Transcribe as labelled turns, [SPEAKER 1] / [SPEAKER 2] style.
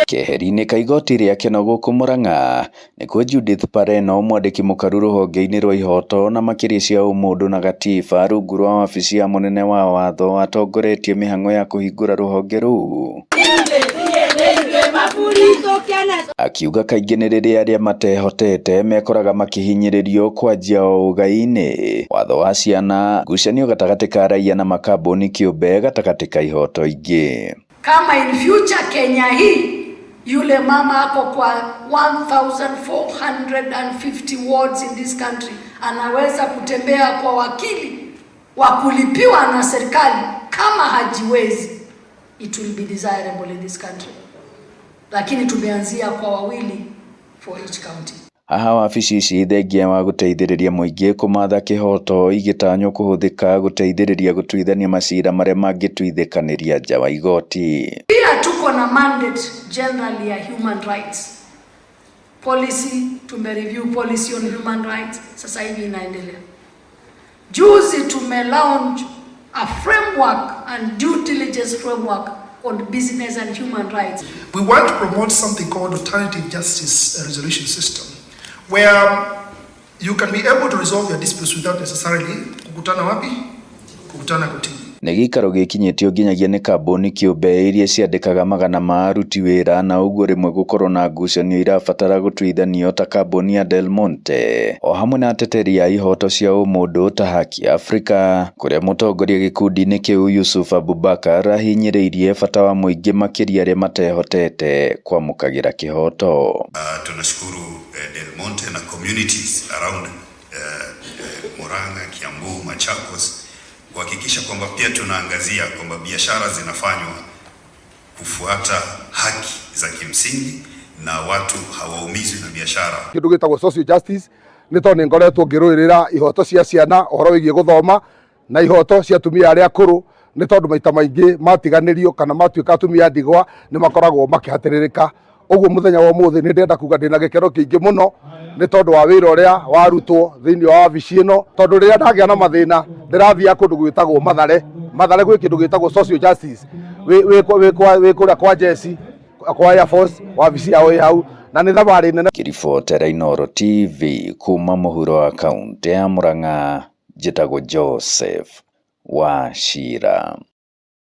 [SPEAKER 1] Keheri-inĩ ka igoti rĩa Keno gũkũ Murang'a nĩkuo Judith Pareno, mwandĩki mũkaru rũhonge-inĩ rwa ihoto na makĩria cia ũmũndũ na gatiba rungu rwa wabici ya mũnene wa watho atongoretie mĩhang'o ya kũhingũra rũhonge rũu. Akiuga kaingĩ nĩ rĩrĩa arĩa matehotete mekoraga makĩhinyĩrĩrio kwanjia o ũgai-inĩ, watho wa ciana, ngucanio gatagatĩ ka raia na makambuni kĩũmbe gatagatĩ ka ihoto ingĩ.
[SPEAKER 2] Kama in future Kenya hii yule mama ako kwa 1450 wards in this country anaweza kutembea kwa wakili wa kulipiwa na serikali, kama hajiwezi, it will be desirable in this country. Lakini tumeanzia kwa wawili for each county.
[SPEAKER 1] Haha wabici ici thengia wa guteithĩrĩria mũingĩ kũmatha kĩhoto igĩtanywo kũhũthĩka guteithĩrĩria gũtuithania macira marĩa mangĩtuithĩkanĩria nja wa igoti.
[SPEAKER 2] Pia tuko na mandate generally ya human rights policy, tumereview policy on human rights, sasa hivi inaendelea. Juzi launch a framework and due diligence framework on business and human rights.
[SPEAKER 3] We want to promote something called alternative justice resolution system, where you can be able to resolve your disputes without necessarily kukutana wapi? Kukutana kotini.
[SPEAKER 1] Nĩ gĩikaro gĩkinyĩtio nginyagia nĩ kambuni kĩũmbe iria ciandĩkaga magana ma aruti wĩra, na ũguo rĩmwe gũkorwo na ngucanio irabatara gũtuithanio ta kambuni ya Del Monte, o hamwe na ateteri a ihoto cia ũmũndũ ta Haki Africa, kũrĩa mũtongoria gĩkundi-inĩ kĩu Yusuf Abubakar ahinyĩrĩirie bata wa mũingĩ makĩria arĩa matehotete kwamũkagĩra kĩhoto.
[SPEAKER 4] Tunashukuru Del Monte na communities around Murang'a, Kiambu, Machakos kuhakikisha kwamba pia tunaangazia kwamba biashara zinafanywa kufuata haki za kimsingi na watu hawaumizwi na biashara.
[SPEAKER 5] Kindu gitagwo social justice ni to ngoretwo ngirũĩrĩra ihoto cia ciana, ũhoro wĩgiĩ gũthoma na ihoto cia atumia arĩa akũrũ, ni tondu maita maingĩ matiganĩrio kana matuĩka atumia ndigwa ni makoragwo makĩhatĩrĩrĩka. Ũguo mũthenya wa ũmũthĩ nĩ ndenda kuga ndĩna gĩkeno kĩingĩ mũno nĩ tondũ wa wĩra ũrĩa warutwo thĩinĩ wa wabici ĩno, tondũ rĩrĩa ndagĩa na mathĩna ndĩrathiĩ kũndũ gwĩtagwo Mathare gwĩ kĩndũ gĩtagwo social justice wĩ kũrĩa kwa Jesse kwa Air Force, wabici yao ĩ hau na nĩ thabarĩ nene.
[SPEAKER 1] Kiribotera Inooro TV kuma mũhuro wa kaunti ya Murang'a, njĩtagwo Joseph Wachira.